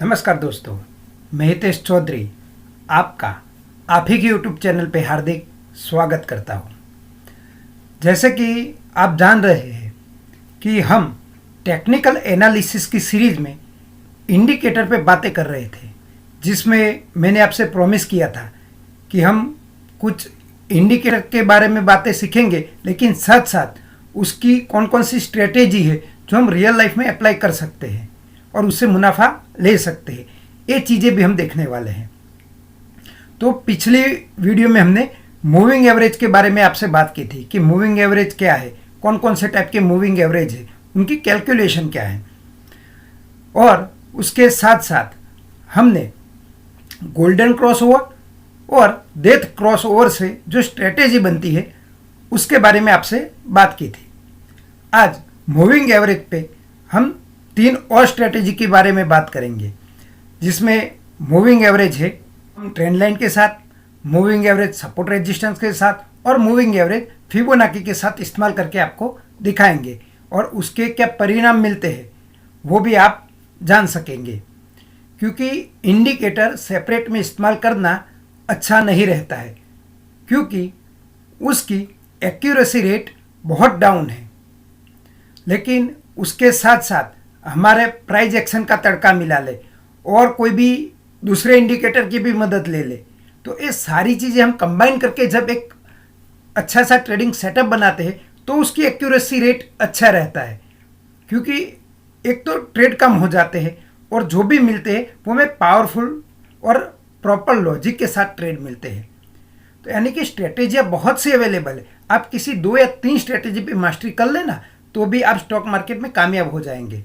नमस्कार दोस्तों, मैं हितेश चौधरी आपका आप ही के यूट्यूब चैनल पे हार्दिक स्वागत करता हूँ। जैसे कि आप जान रहे हैं कि हम टेक्निकल एनालिसिस की सीरीज में इंडिकेटर पे बातें कर रहे थे, जिसमें मैंने आपसे प्रॉमिस किया था कि हम कुछ इंडिकेटर के बारे में बातें सीखेंगे, लेकिन साथ साथ उसकी कौन कौन सी स्ट्रेटेजी है जो हम रियल लाइफ में अप्लाई कर सकते हैं और उससे मुनाफा ले सकते हैं। ये चीज़ें भी हम देखने वाले हैं। तो पिछली वीडियो में हमने मूविंग एवरेज के बारे में आपसे बात की थी कि मूविंग एवरेज क्या है, कौन कौन से टाइप के मूविंग एवरेज है, उनकी कैलकुलेशन क्या है, और उसके साथ साथ हमने गोल्डन क्रॉसओवर और डेथ क्रॉसओवर से जो स्ट्रेटेजी बनती है उसके बारे में आपसे बात की थी। आज मूविंग एवरेज पे हम 3 और स्ट्रेटेजी के बारे में बात करेंगे, जिसमें मूविंग एवरेज है हम ट्रेंड लाइन के साथ, मूविंग एवरेज सपोर्ट रेजिस्टेंस के साथ और मूविंग एवरेज फिबोनाची के साथ इस्तेमाल करके आपको दिखाएंगे और उसके क्या परिणाम मिलते हैं वो भी आप जान सकेंगे। क्योंकि इंडिकेटर सेपरेट में इस्तेमाल करना अच्छा नहीं रहता है, क्योंकि उसकी एक्यूरेसी रेट बहुत डाउन है, लेकिन उसके साथ साथ हमारे प्राइस एक्शन का तड़का मिला ले और कोई भी दूसरे इंडिकेटर की भी मदद ले ले, तो ये सारी चीज़ें हम कंबाइन करके जब एक अच्छा सा ट्रेडिंग सेटअप बनाते हैं तो उसकी एक्यूरेसी रेट अच्छा रहता है। क्योंकि एक तो ट्रेड कम हो जाते हैं और जो भी मिलते हैं वो हमें पावरफुल और प्रॉपर लॉजिक के साथ ट्रेड मिलते हैं। तो यानी कि स्ट्रेटेजियाँ बहुत सी अवेलेबल है। आप किसी 2 या 3 स्ट्रेटेजी पे मास्टरी कर लेना तो भी आप स्टॉक मार्केट में कामयाब हो जाएंगे।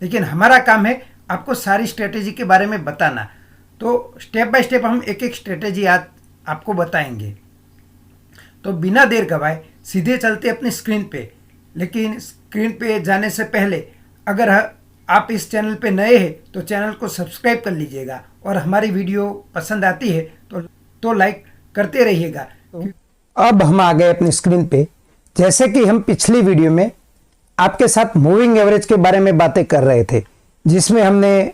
लेकिन हमारा काम है आपको सारी स्ट्रेटेजी के बारे में बताना। तो स्टेप बाय स्टेप हम एक एक स्ट्रेटेजी आज आपको बताएंगे। तो बिना देर गवाए सीधे चलते अपनी स्क्रीन पे। लेकिन स्क्रीन पे जाने से पहले अगर आप इस चैनल पे नए हैं तो चैनल को सब्सक्राइब कर लीजिएगा और हमारी वीडियो पसंद आती है तो लाइक करते रहिएगा। अब हम आ गए अपनी स्क्रीन पे। जैसे कि हम पिछली वीडियो में आपके साथ मूविंग एवरेज के बारे में बातें कर रहे थे, जिसमें हमने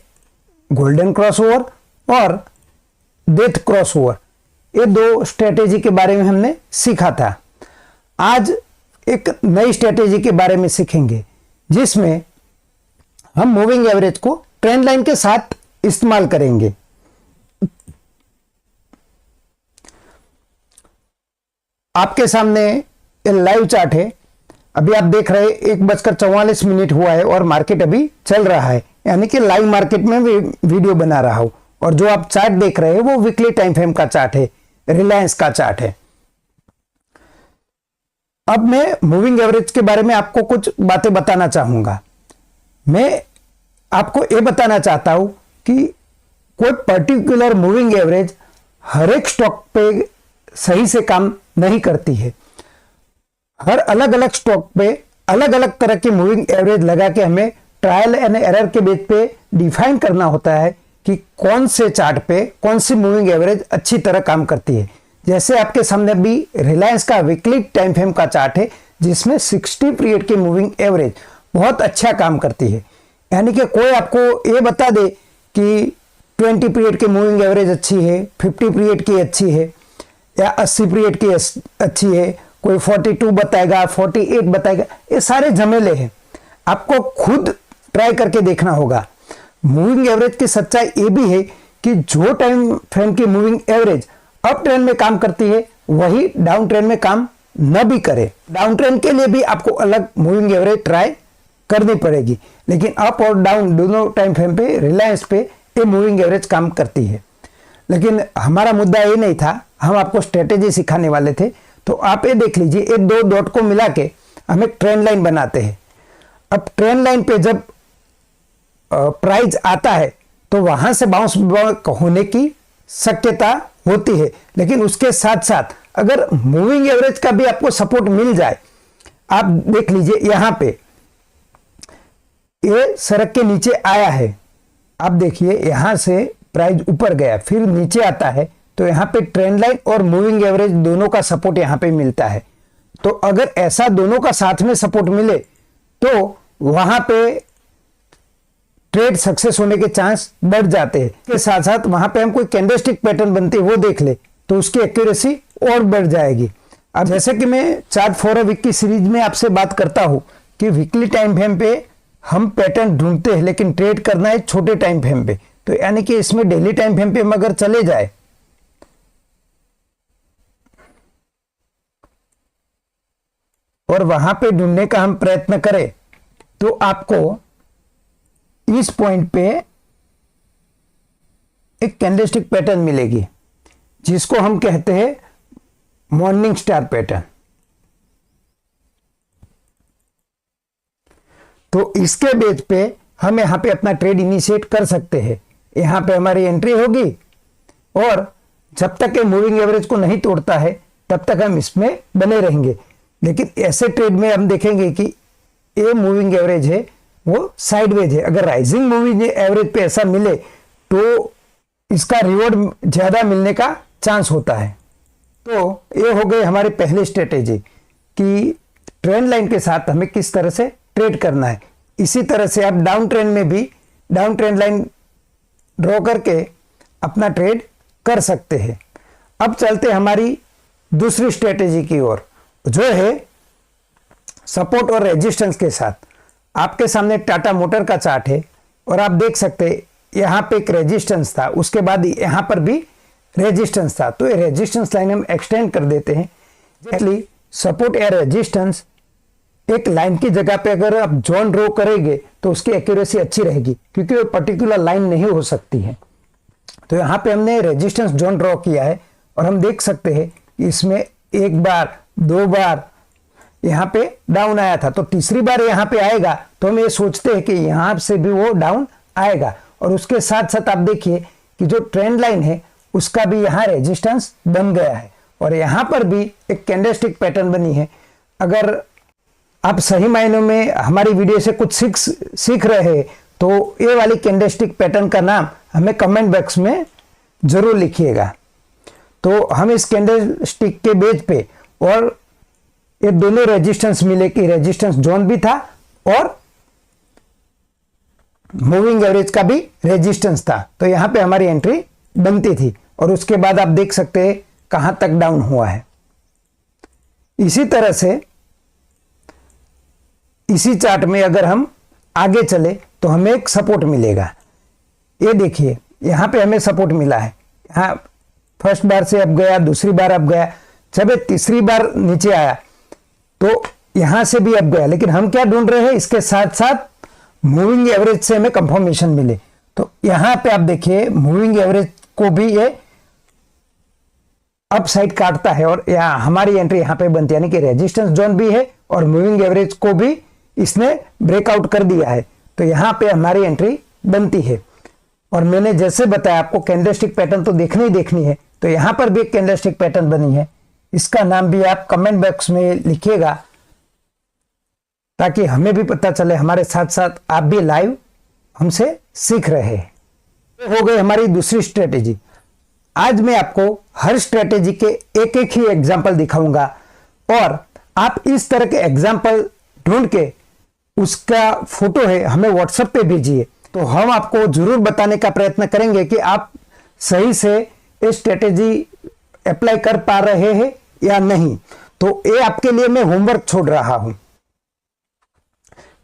गोल्डन क्रॉसओवर और डेथ क्रॉसओवर ये 2 स्ट्रेटेजी के बारे में हमने सीखा था। आज एक नई स्ट्रेटेजी के बारे में सीखेंगे, जिसमें हम मूविंग एवरेज को ट्रेंड लाइन के साथ इस्तेमाल करेंगे। आपके सामने ये लाइव चार्ट है। अभी आप देख रहे हैं 1:44 हुआ है और मार्केट अभी चल रहा है, यानी कि लाइव मार्केट में वीडियो बना रहा हूं। और जो आप चार्ट देख रहे हैं वो वीकली टाइम फ्रेम का चार्ट है, रिलायंस का चार्ट है। अब मैं मूविंग एवरेज के बारे में आपको कुछ बातें बताना चाहूंगा। मैं आपको यह बताना चाहता हूं कि कोई पर्टिकुलर मूविंग एवरेज हर एक स्टॉक पे सही से काम नहीं करती है। हर अलग अलग स्टॉक पे अलग अलग तरह की मूविंग एवरेज लगा के हमें ट्रायल एंड एरर के बेस पे डिफाइन करना होता है कि कौन से चार्ट पे कौन सी मूविंग एवरेज अच्छी तरह काम करती है। जैसे आपके सामने भी रिलायंस का वीकली टाइम फ्रेम का चार्ट है, जिसमें 60 पीरियड की मूविंग एवरेज बहुत अच्छा काम करती है। यानी कि कोई आपको ये बता दे कि 20 पीरियड की मूविंग एवरेज अच्छी है, 50 पीरियड की अच्छी है या 80 पीरियड की अच्छी है, कोई 42 बताएगा, 48 बताएगा, ये सारे झमेले हैं। आपको खुद ट्राई करके देखना होगा। मूविंग एवरेज की सच्चाई ये भी है कि जो टाइम फ्रेम की मूविंग एवरेज अप ट्रेंड में काम करती है वही डाउन ट्रेंड में काम न भी करे। डाउन ट्रेंड के लिए भी आपको अलग मूविंग एवरेज ट्राई करनी पड़ेगी, लेकिन अप और डाउन दोनों टाइम फ्रेम पे रिलायंस पे ये मूविंग एवरेज काम करती है। लेकिन हमारा मुद्दा ये नहीं था, हम आपको स्ट्रेटेजी सिखाने वाले थे। तो आप ये देख लीजिए, ये 2 डॉट को मिला के हम एक ट्रेंड लाइन बनाते हैं। अब ट्रेंड लाइन पे जब प्राइस आता है तो वहां से बाउंस बैक होने की शक्यता होती है, लेकिन उसके साथ साथ अगर मूविंग एवरेज का भी आपको सपोर्ट मिल जाए, आप देख लीजिए यहां पे ये सड़क के नीचे आया है। आप देखिए यहां से प्राइस ऊपर गया फिर नीचे आता है, तो यहां पे ट्रेंड लाइन और मूविंग एवरेज दोनों का सपोर्ट यहां पे मिलता है। तो अगर ऐसा दोनों का साथ में सपोर्ट मिले तो वहां पे ट्रेड सक्सेस होने के चांस बढ़ जाते हैं। के साथ साथ वहां पे हम कोई कैंडलस्टिक पैटर्न बनती है वो देख ले तो उसकी एक्यूरेसी और बढ़ जाएगी। अब जैसे कि मैं चार्ट फॉर अ वीक की सीरीज में आपसे बात करता हूं कि वीकली टाइम फ्रेम पे हम पैटर्न ढूंढते हैं लेकिन ट्रेड करना है छोटे टाइम फ्रेम पे, तो यानी कि इसमें डेली टाइम फ्रेम पे हम अगर चले जाए और वहां पे ढूंढने का हम प्रयत्न करें तो आपको इस पॉइंट पे एक कैंडलस्टिक पैटर्न मिलेगी जिसको हम कहते हैं मॉर्निंग स्टार पैटर्न। तो इसके बेस पे हम यहां पे अपना ट्रेड इनिशिएट कर सकते हैं। यहां पे हमारी एंट्री होगी और जब तक ये मूविंग एवरेज को नहीं तोड़ता है तब तक हम इसमें बने रहेंगे। लेकिन ऐसे ट्रेड में हम देखेंगे कि ये मूविंग एवरेज है वो साइडवेज है। अगर राइजिंग मूविंग एवरेज पे ऐसा मिले तो इसका रिवॉर्ड ज्यादा मिलने का चांस होता है। तो ये हो गई हमारी पहली स्ट्रेटेजी कि ट्रेंड लाइन के साथ हमें किस तरह से ट्रेड करना है। इसी तरह से आप डाउन ट्रेंड में भी डाउन ट्रेंड लाइन ड्रॉ करके अपना ट्रेड कर सकते हैं। अब चलते हमारी दूसरी स्ट्रेटेजी की ओर जो है सपोर्ट और रेजिस्टेंस के साथ। आपके सामने टाटा मोटर का चार्ट है और आप देख सकते हैं यहां पे एक रेजिस्टेंस था, उसके बाद यहां पर भी रेजिस्टेंस था। तो ये रेजिस्टेंस लाइन हम एक्सटेंड कर देते हैं। एक्चुअली सपोर्ट या रेजिस्टेंस एक लाइन की जगह पे अगर आप जोन ड्रॉ करेंगे तो उसकी एक्यूरेसी अच्छी रहेगी क्योंकि वो पर्टिकुलर लाइन नहीं हो सकती है। तो यहां पे हमने रेजिस्टेंस जोन ड्रॉ किया है और हम देख सकते हैं इसमें एक बार दो बार यहां पे डाउन आया था, तो तीसरी बार यहां पे आएगा तो हम ये सोचते हैं कि यहां से भी वो डाउन आएगा। और उसके साथ साथ आप देखिए कि जो ट्रेंड लाइन है उसका भी यहां रेजिस्टेंस बन गया है और यहां पर भी एक कैंडलस्टिक पैटर्न बनी है। अगर आप सही मायनों में हमारी वीडियो से कुछ सीख रहे हैं तो ये वाली कैंडलस्टिक पैटर्न का नाम हमें कमेंट बॉक्स में जरूर लिखिएगा। तो हम इस कैंडलस्टिक के बेस पे और ये दोनों रेजिस्टेंस मिले कि रेजिस्टेंस जोन भी था और मूविंग एवरेज का भी रेजिस्टेंस था, तो यहां पे हमारी एंट्री बनती थी। और उसके बाद आप देख सकते हैं कहां तक डाउन हुआ है। इसी तरह से इसी चार्ट में अगर हम आगे चले तो हमें एक सपोर्ट मिलेगा। ये देखिए यहां पे हमें सपोर्ट मिला है। यहां फर्स्ट बार से अब गया, दूसरी बार अब गया, जब ये तीसरी बार नीचे आया तो यहां से भी अब गया। लेकिन हम क्या ढूंढ रहे हैं, इसके साथ साथ मूविंग एवरेज से हमें कंफर्मेशन मिले। तो यहां पे आप देखिए मूविंग एवरेज को भी ये अप साइड काटता है और यहाँ हमारी एंट्री यहां पे बनती है, यानी कि रेजिस्टेंस जोन भी है और मूविंग एवरेज को भी इसने ब्रेकआउट कर दिया है। तो यहां पे हमारी एंट्री बनती है। और मैंने जैसे बताया आपको कैंडलस्टिक पैटर्न तो देखनी ही देखनी है, तो यहां पर भी एक कैंडलस्टिक पैटर्न बनी है। इसका नाम भी आप कमेंट बॉक्स में लिखिएगा ताकि हमें भी पता चले, हमारे साथ साथ आप भी लाइव हमसे सीख रहे हैं। हो गई हमारी दूसरी स्ट्रेटेजी। आज मैं आपको हर स्ट्रेटेजी के एक एक ही एग्जाम्पल दिखाऊंगा और आप इस तरह के एग्जाम्पल ढूंढ के उसका फोटो है हमें व्हाट्सएप पे भेजिए, तो हम आपको जरूर बताने का प्रयत्न करेंगे कि आप सही से ये स्ट्रेटेजी अप्लाई कर पा रहे हैं या नहीं। तो ये आपके लिए मैं होमवर्क छोड़ रहा हूं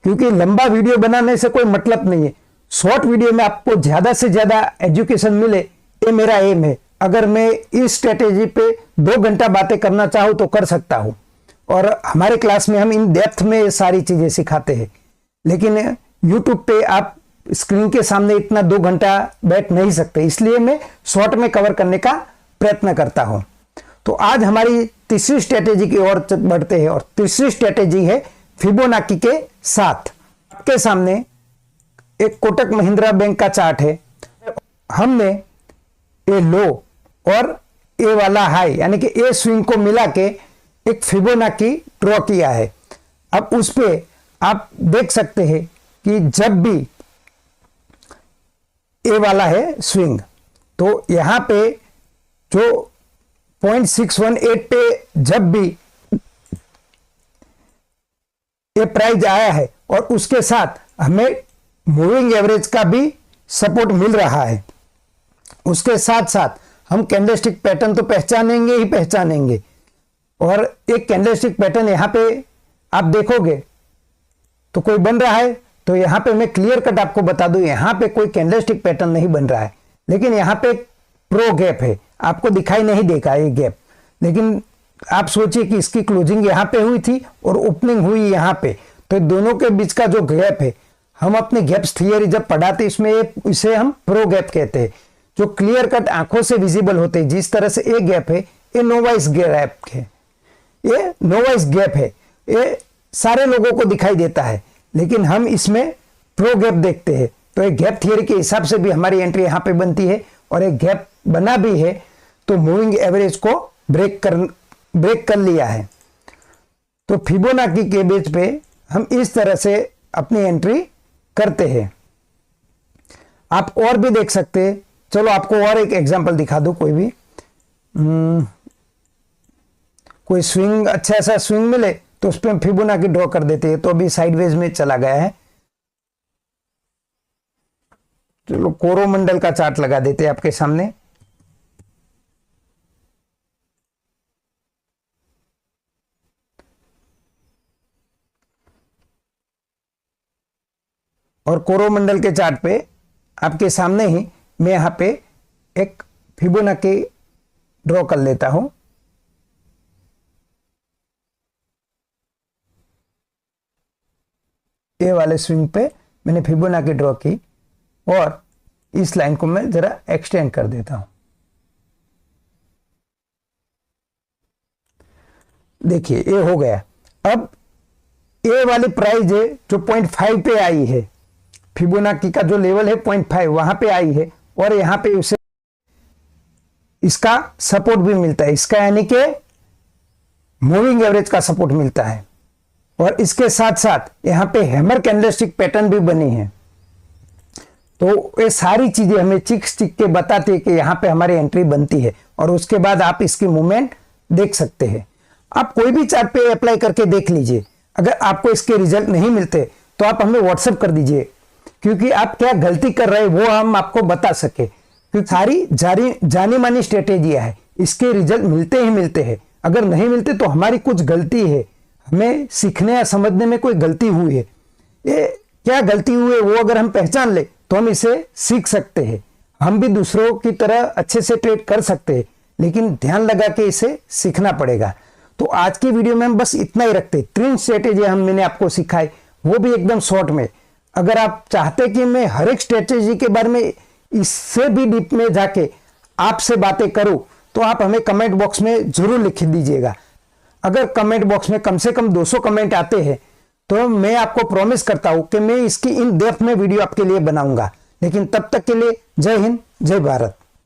क्योंकि लंबा वीडियो बनाने से कोई मतलब नहीं है। शॉर्ट वीडियो में आपको ज्यादा से ज्यादा एजुकेशन मिले, ये मेरा एम है। अगर मैं इस स्ट्रेटेजी पे 2 घंटा बातें करना चाहूं तो कर सकता हूं और हमारे क्लास में हम इन डेप्थ में सारी चीजें सिखाते हैं। लेकिन यूट्यूब पे आप स्क्रीन के सामने इतना 2 घंटा बैठ नहीं सकते, इसलिए मैं शॉर्ट में कवर करने का प्रयत्न करता हूं। तो आज हमारी तीसरी स्ट्रेटेजी की ओर बढ़ते हैं और तीसरी स्ट्रेटेजी है फिबोनाची के साथ। आपके सामने एक कोटक महिंद्रा बैंक का चार्ट है। हमने ए लो और ए वाला हाई यानी कि ए स्विंग को मिला के एक फिबोनाची ड्रॉ किया है। अब उस पे आप देख सकते हैं कि जब भी ए वाला है स्विंग, तो यहां पे जो 0.618 पे जब भी ये प्राइस आया है और उसके साथ हमें मूविंग एवरेज का भी सपोर्ट मिल रहा है। उसके साथ साथ हम कैंडलस्टिक पैटर्न तो पहचानेंगे ही पहचानेंगे, और एक कैंडलस्टिक पैटर्न यहाँ पे आप देखोगे तो कोई बन रहा है, तो यहाँ पे मैं क्लियर कट आपको बता दूं, यहाँ पे कोई कैंडलस्टिक पैटर्न नहीं बन रहा है, लेकिन यहाँ पे प्रो गैप है, आपको दिखाई नहीं देगा ये गैप। लेकिन आप सोचिए कि इसकी क्लोजिंग यहाँ पे हुई थी और ओपनिंग हुई यहाँ पे, तो दोनों के बीच का जो गैप है, हम अपने गैप्स थियरी जब पढ़ाते इसमें इसे हम प्रो गैप कहते हैं, जो क्लियर कट आंखों से विजिबल होते हैं। जिस तरह से ये गैप है, ये नो वाइस गैप है, ये नो वाइस गैप है, ये सारे लोगों को दिखाई देता है, लेकिन हम इसमें प्रो गैप देखते हैं। तो एक गैप थियरी के हिसाब से भी हमारी एंट्री यहाँ पे बनती है, और एक गैप बना भी है तो मूविंग एवरेज को ब्रेक कर लिया है। तो फिबोनाची के बेस पे हम इस तरह से अपनी एंट्री करते हैं। आप और भी देख सकते हैं, चलो आपको और एक एग्जांपल दिखा दूं, कोई भी कोई स्विंग, अच्छा ऐसा स्विंग मिले तो उस पर हम फिबोनाची ड्रॉ कर देते हैं। तो अभी साइडवेज में चला गया है, चलो कोरोमंडल का चार्ट लगा देते हैं आपके सामने। और कोरोमंडल के चार्ट पे आपके सामने ही मैं यहां पे एक फिबोनाची ड्रॉ कर लेता हूं। ये वाले स्विंग पे मैंने फिबोनाची ड्रॉ की, और इस लाइन को मैं जरा एक्सटेंड कर देता हूं। देखिए ये हो गया। अब ये वाली प्राइस है जो 0.5 पे आई है, फिबोनाची का जो लेवल है 0.5 वहां पे आई है, और यहां पे उसे इसका सपोर्ट भी मिलता है, इसका यानी कि मूविंग एवरेज का सपोर्ट मिलता है। और इसके साथ साथ यहां पे हैमर कैंडलस्टिक पैटर्न भी बनी है। तो ये सारी चीजें हमें चिक स्टिक के बताती है कि यहां पे हमारी एंट्री बनती है, और उसके बाद आप इसकी मूवमेंट देख सकते हैं। आप कोई भी चार्ट पे अप्लाई करके देख लीजिए, अगर आपको इसके रिजल्ट नहीं मिलते तो आप हमें व्हाट्सएप कर दीजिए, क्योंकि आप क्या गलती कर रहे हैं वो हम आपको बता सके। क्योंकि सारी जानी मानी स्ट्रेटेजियां है, इसके रिजल्ट मिलते ही मिलते हैं। अगर नहीं मिलते तो हमारी कुछ गलती है, हमें सीखने या समझने में कोई गलती हुई है। ये क्या गलती हुई है वो अगर हम पहचान ले तो हम इसे सीख सकते हैं, हम भी दूसरों की तरह अच्छे से ट्रेड कर सकते हैं, लेकिन ध्यान लगा के इसे सीखना पड़ेगा। तो आज की वीडियो में हम बस इतना ही रखते। 3 स्ट्रेटेजी मैंने आपको सिखाई, वो भी एकदम शॉर्ट में। अगर आप चाहते कि मैं हर एक स्ट्रेटेजी के बारे में इससे भी डीप में जाके आपसे बातें करूं, तो आप हमें कमेंट बॉक्स में जरूर लिख दीजिएगा। अगर कमेंट बॉक्स में कम से कम 200 कमेंट आते हैं तो मैं आपको प्रॉमिस करता हूं कि मैं इसकी इन डेप्थ में वीडियो आपके लिए बनाऊंगा। लेकिन तब तक के लिए जय हिंद, जय भारत।